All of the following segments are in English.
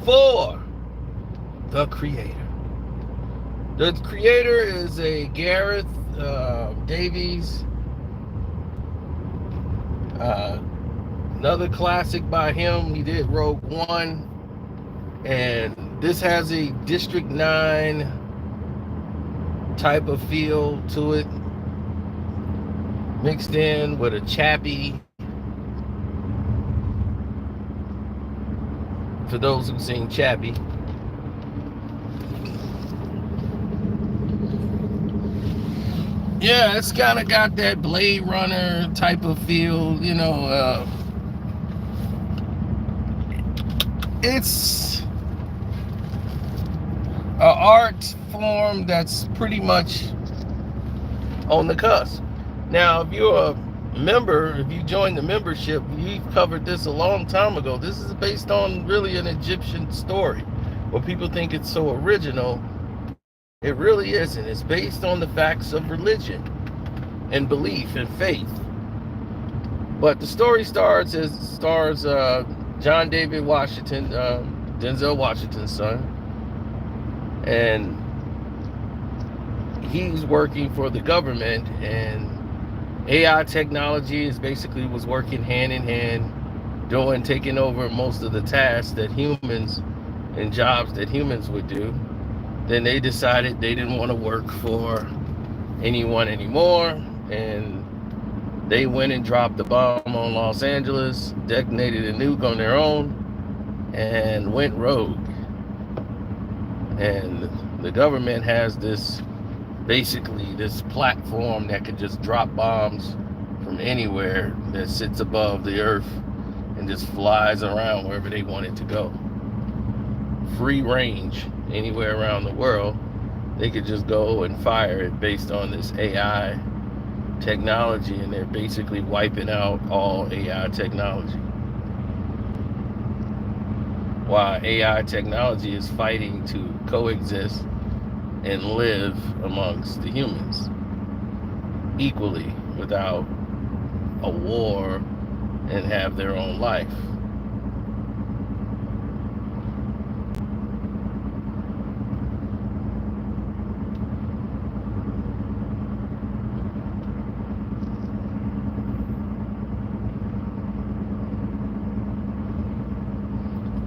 for the creator. The creator is a Gareth Davies. Another classic by him. He did Rogue One. And this has a District 9 type of feel to it, mixed in with a Chappie. For those who've seen Chappie. Yeah, it's kind of got that Blade Runner type of feel, you know. It's an art form that's pretty much on the cusp. Now, if you're a member, if you join the membership, we've covered this a long time ago. This is based on really an Egyptian story. Where people think it's so original, it really isn't. It's based on the facts of religion and belief and faith. But the story stars John David Washington, Denzel Washington's son, and he's working for the government, and AI technology was working hand in hand, taking over most of the tasks that humans and jobs that humans would do. Then they decided they didn't want to work for anyone anymore, and they went and dropped the bomb on Los Angeles, detonated a nuke on their own, and went rogue. And the government has this platform that could just drop bombs from anywhere, that sits above the earth and just flies around wherever they want it to go. Free range anywhere around the world. They could just go and fire it based on this AI technology, and they're basically wiping out all AI technology. While AI technology is fighting to coexist and live amongst the humans equally without a war and have their own life.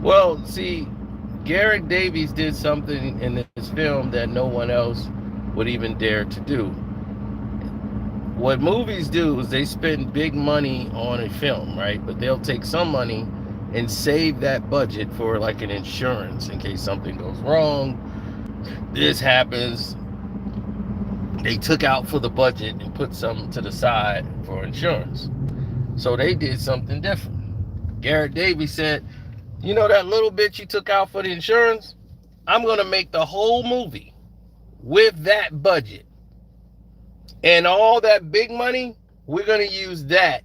Well, see, Gareth Davies did something in this film that no one else would even dare to do. What movies do is they spend big money on a film, right? But they'll take some money and save that budget for like an insurance in case something goes wrong. This happens. They took out for the budget and put some to the side for insurance. So they did something different. Gareth Davies said, you know that little bit you took out for the insurance? I'm going to make the whole movie with that budget. And all that big money, we're going to use that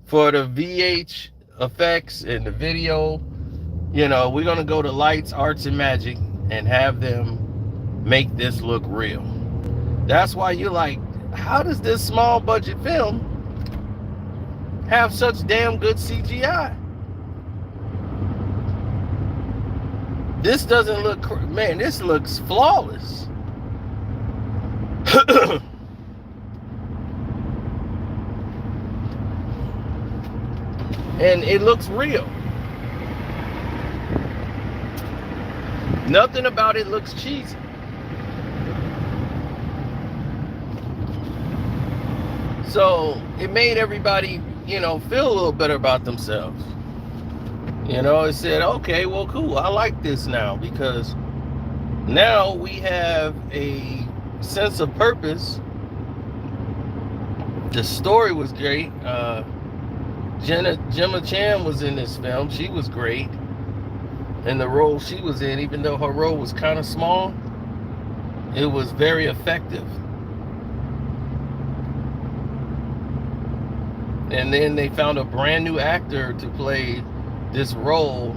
for the VH effects and the video. You know, we're going to go to Lights, Arts, and Magic and have them make this look real. That's why you're like, how does this small budget film have such damn good CGI? This doesn't look, man, this looks flawless. And it looks real. Nothing about it looks cheesy. So it made everybody, you know, feel a little better about themselves. You know, it said, okay, well, cool. I like this now because now we have a sense of purpose. The story was great. Gemma Chan was in this film. She was great. And the role she was in, even though her role was kind of small, it was very effective. And then they found a brand new actor to play this role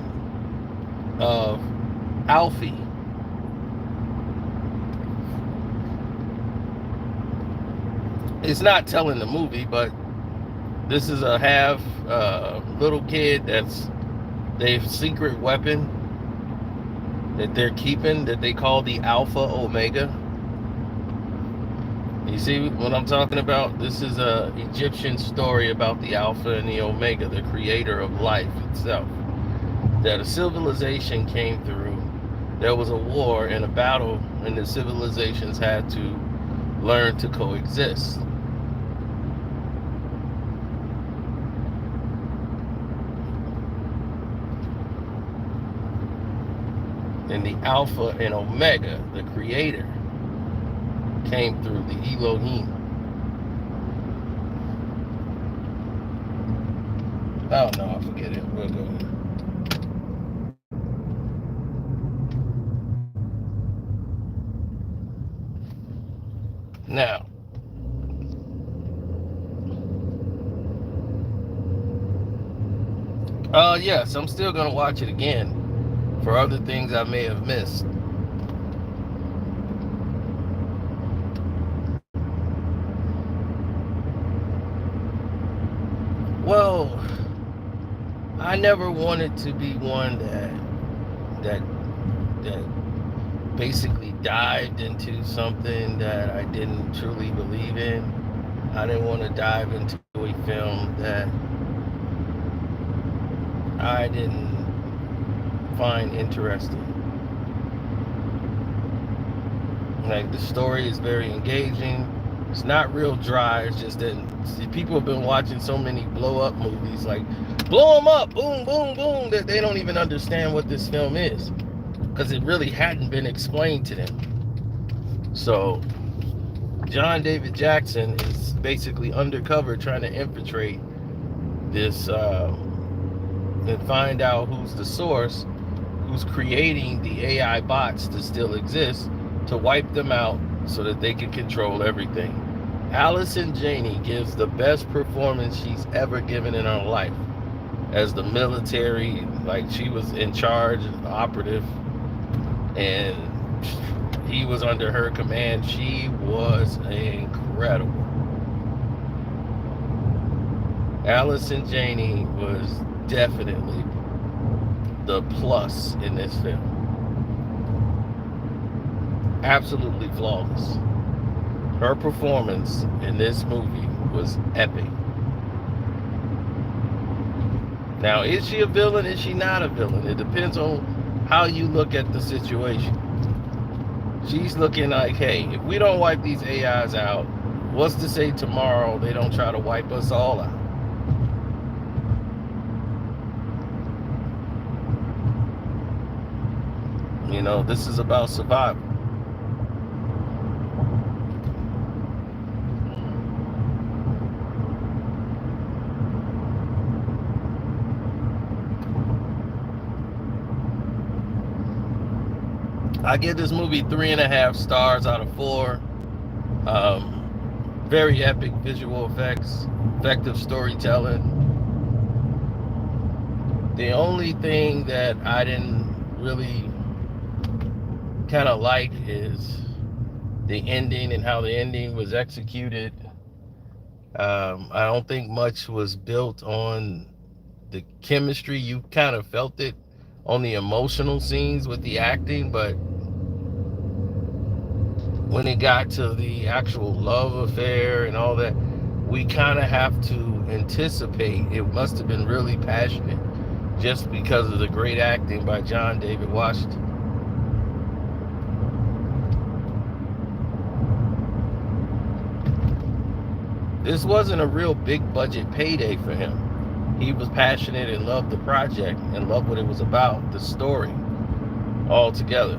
of Alfie. It's not telling the movie, but this is a little kid that's their secret weapon. that they're keeping, that they call the Alpha Omega. You see what I'm talking about? This is a Egyptian story about the Alpha and the Omega, the creator of life itself. That a civilization came through, there was a war and a battle, and the civilizations had to learn to coexist. And the Alpha and Omega, the creator, came through, the Elohim. Oh no, I forget it. We'll go ahead. Now, yes, I'm still gonna watch it again for other things I may have missed. Well, I never wanted to be one that basically dived into something that I didn't truly believe in. I didn't want to dive into a film that I didn't find interesting. Like, the story is very engaging. It's not real dry. It's just that people have been watching so many blow up movies, like blow them up, boom, boom, boom, that they don't even understand what this film is, because it really hadn't been explained to them. So John David Jackson is basically undercover trying to infiltrate this and find out who's the source, who's creating the AI bots to still exist, to wipe them out so that they can control everything. Allison Janney gives the best performance she's ever given in her life as the military, like she was in charge, operative, and he was under her command. She was incredible. Allison Janney was definitely the plus in this film. Absolutely flawless. Her performance in this movie was epic. Now, is she a villain? Is she not a villain? It depends on how you look at the situation. She's looking like, hey, if we don't wipe these AIs out, what's to say tomorrow they don't try to wipe us all out? You know, this is about survival. I give this movie 3.5 stars out of 4. Very epic visual effects, effective storytelling. The only thing that I didn't really kind of like is the ending and how the ending was executed. I don't think much was built on the chemistry. You kind of felt it on the emotional scenes with the acting, but when it got to the actual love affair and all that, we kind of have to anticipate it must have been really passionate just because of the great acting by John David Washington. This wasn't a real big budget payday for him. He was passionate and loved the project and loved what it was about, the story, all together.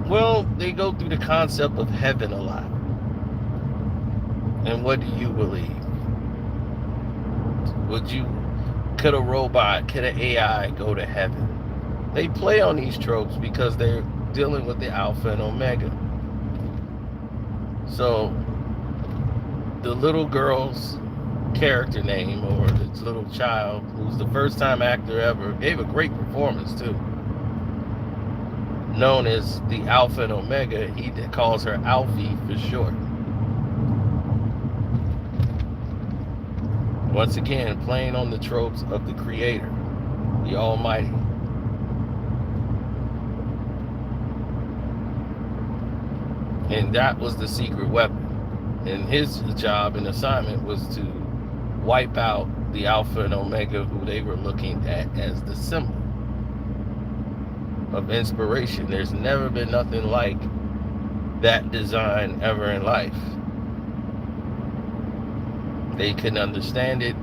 Well, they go through the concept of heaven a lot. And what do you believe? Could a robot, could an AI go to heaven? They play on these tropes because they're dealing with the Alpha and Omega. So the little girl's character name, or this little child, who's the first time actor ever, gave a great performance too, known as the Alpha and Omega. He calls her Alfie for short. Once again, playing on the tropes of the Creator, the Almighty. And that was the secret weapon. And his job and assignment was to wipe out the Alpha and Omega, who they were looking at as the symbol of inspiration. There's never been nothing like that design ever in life. They couldn't understand it.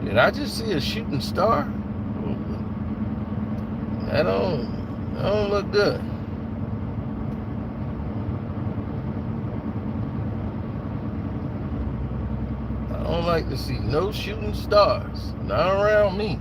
Did I just see a shooting star? That don't look good. I don't like to see no shooting stars. Not around me.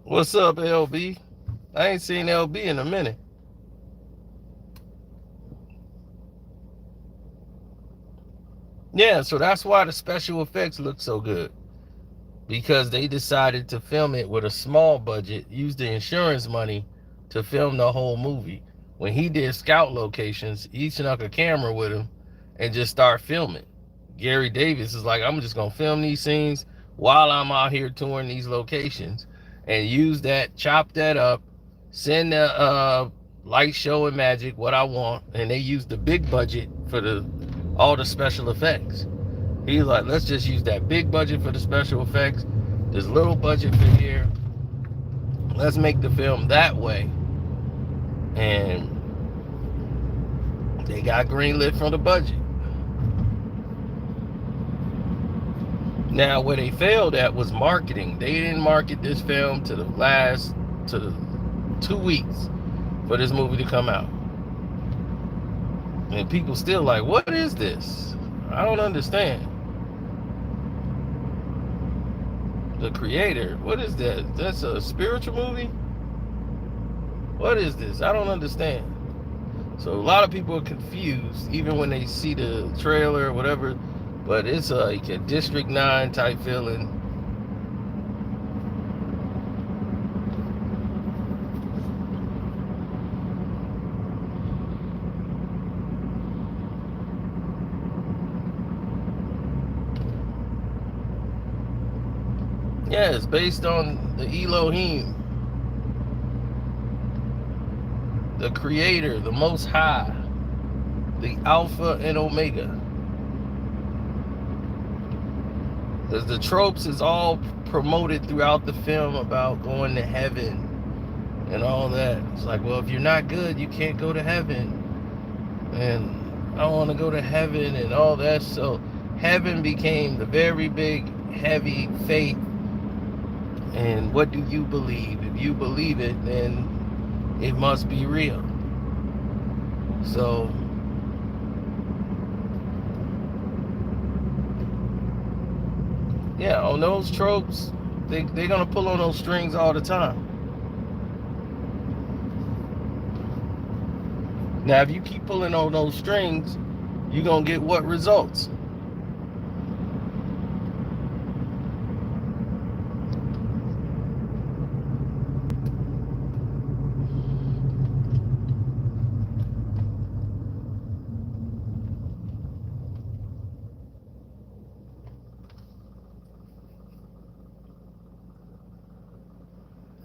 What's up, LB? I ain't seen LB in a minute. Yeah, so that's why the special effects look so good. Because they decided to film it with a small budget, use the insurance money to film the whole movie. When he did scout locations, he snuck a camera with him and just started filming. Gary Davis is like, I'm just gonna film these scenes while I'm out here touring these locations, and use that, chop that up, send the light show and magic what I want, and they use the big budget for all the special effects. He's like, let's just use that big budget for the special effects, this little budget for here. Let's make the film that way. And they got greenlit from the budget. Now, where they failed at was marketing. They didn't market this film to the 2 weeks for this movie to come out. And people still like, what is this? I don't understand. The Creator, what is that? That's a spiritual movie? What is this? I don't understand. So a lot of people are confused, even when they see the trailer or whatever, but it's like a District 9 type feeling. Yeah, it's based on the Elohim, the Creator, the Most High, the Alpha and Omega. Because the tropes is all promoted throughout the film about going to heaven and all that. It's like, well, if you're not good, you can't go to heaven. And I want to go to heaven and all that. So heaven became the very big, heavy faith. And what do you believe? If you believe it, then it must be real. So yeah, on those tropes, they're going to pull on those strings all the time. Now, if you keep pulling on those strings, you're going to get what results?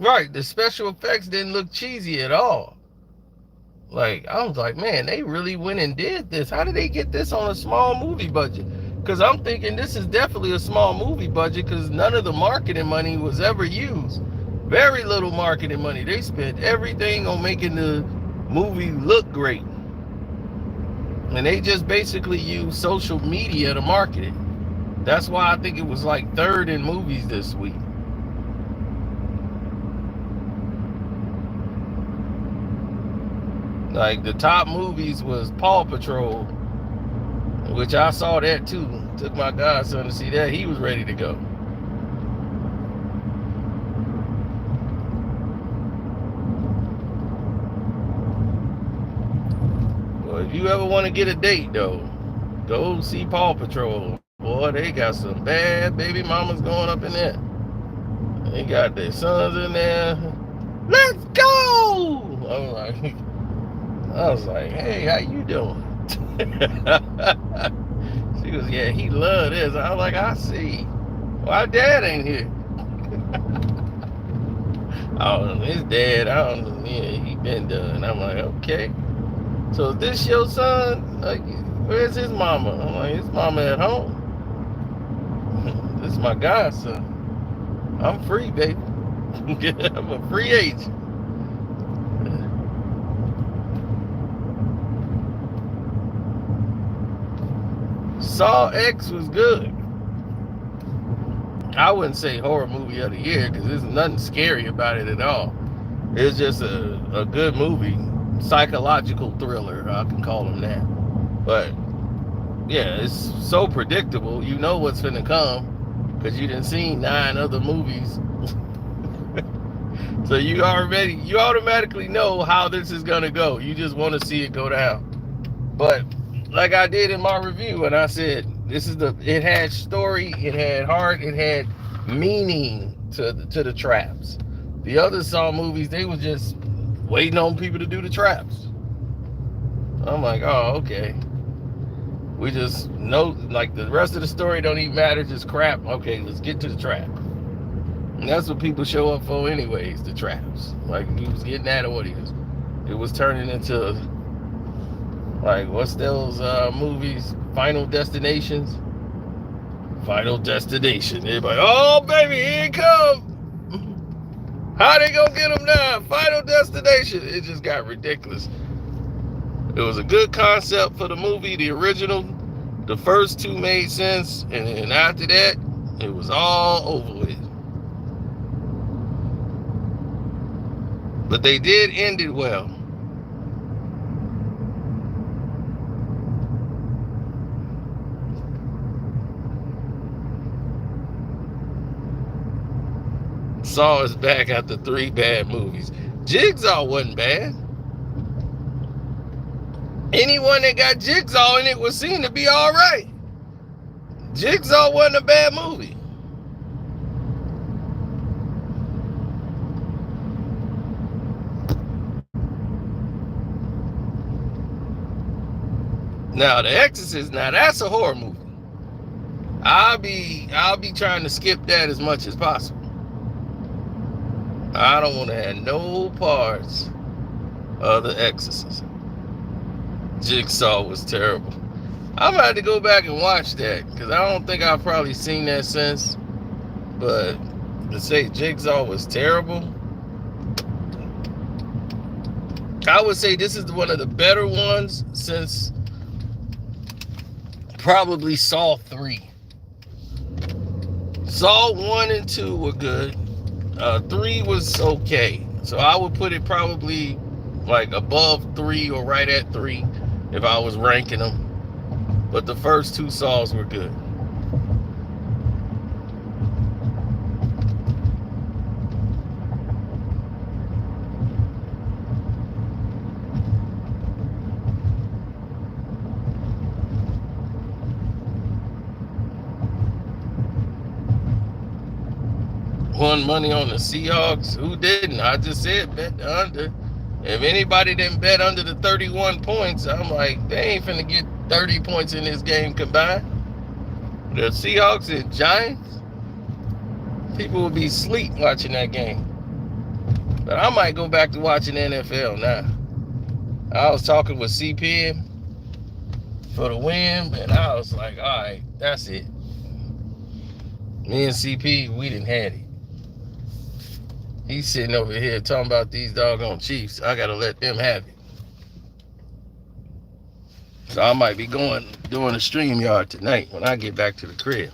Right, the special effects didn't look cheesy at all. Like, I was like, man, they really went and did this. How did they get this on a small movie budget? Because I'm thinking this is definitely a small movie budget because none of the marketing money was ever used. Very little marketing money. They spent everything on making the movie look great. And they just basically used social media to market it. That's why I think it was like third in movies this week. Like the top movies was Paw Patrol, which I saw that too. Took my godson to see that. He was ready to go. Well, if you ever want to get a date though, go see Paw Patrol. Boy, they got some bad baby mamas going up in there. They got their sons in there. Let's go! I was like, hey, how you doing? She goes, yeah, he loved this. I was like, I see. Why dad ain't here? I don't know, his dad, I don't know, yeah, he been done. I'm like, okay. So is this your son? Like, where's his mama? I'm like, his mama at home. This is my godson. I'm free, baby. I'm a free agent. Saw X was good. I wouldn't say horror movie of the year because there's nothing scary about it at all. It's just a good movie. Psychological thriller, I can call them that. But yeah, it's so predictable. You know what's gonna come because you done seen 9 other movies. So you automatically know how this is gonna go. You just want to see it go down. But like I did in my review, and I said, it had story, it had heart, it had meaning to the traps. The other Saw movies, they was just waiting on people to do the traps. I'm like, oh, okay. We just know, like, the rest of the story don't even matter, just crap. Okay, let's get to the trap. And that's what people show up for anyways, the traps. Like, he was getting that audience. It was turning into, like, what's those movies? Final Destinations? Final Destination. Everybody, oh, baby, here it comes. How they gonna get them now? Final Destination. It just got ridiculous. It was a good concept for the movie, the original. The first 2 made sense, and then after that, it was all over with. But they did end it well. Saw is back after 3 bad movies. Jigsaw wasn't bad. Anyone that got Jigsaw in it was seen to be all right. Jigsaw wasn't a bad movie. Now, The Exorcist, now that's a horror movie. I'll be trying to skip that as much as possible. I don't want to have no parts of The Exorcist. Jigsaw was terrible. I'm gonna have to go back and watch that because I don't think I've probably seen that since. But to say Jigsaw was terrible, I would say this is one of the better ones since probably Saw 3. Saw 1 and 2 were good. 3 was okay. So I would put it probably like above 3 or right at 3 if I was ranking them. But the first 2 Saws were good. Won money on the Seahawks. Who didn't? I just said bet the under. If anybody didn't bet under the 31 points, I'm like, they ain't finna get 30 points in this game combined. The Seahawks and Giants, people will be asleep watching that game. But I might go back to watching NFL now. I was talking with CP for the win, and I was like, all right, that's it. Me and CP, we didn't have it. He's sitting over here talking about these doggone Chiefs. I gotta let them have it. So I might be doing a StreamYard tonight when I get back to the crib.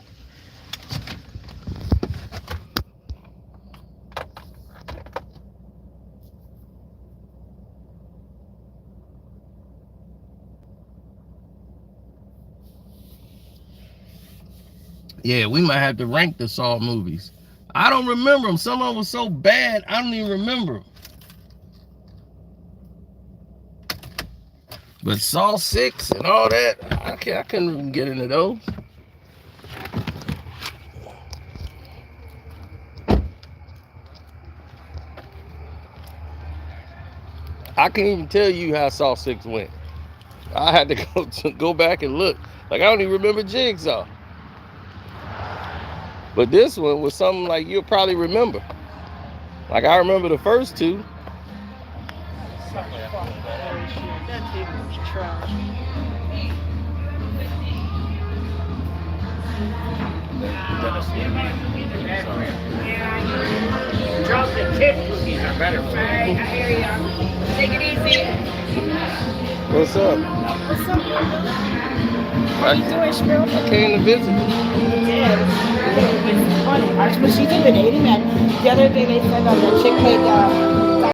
Yeah, we might have to rank the Saw movies. I don't remember them. Some of them were so bad, I don't even remember them. But Saw 6 and all that, I couldn't even get into those. I can't even tell you how Saw 6 went. I had to go back and look. Like, I don't even remember Jigsaw. But this one was something like you'll probably remember. Like, I remember the first two. Drop the tip cookies are better. All right, I hear you. Take it easy. What's up? What's up, How you doing, girl? I came to visit. Yeah, it's funny. When she's intimidating, and the other day they said the chick made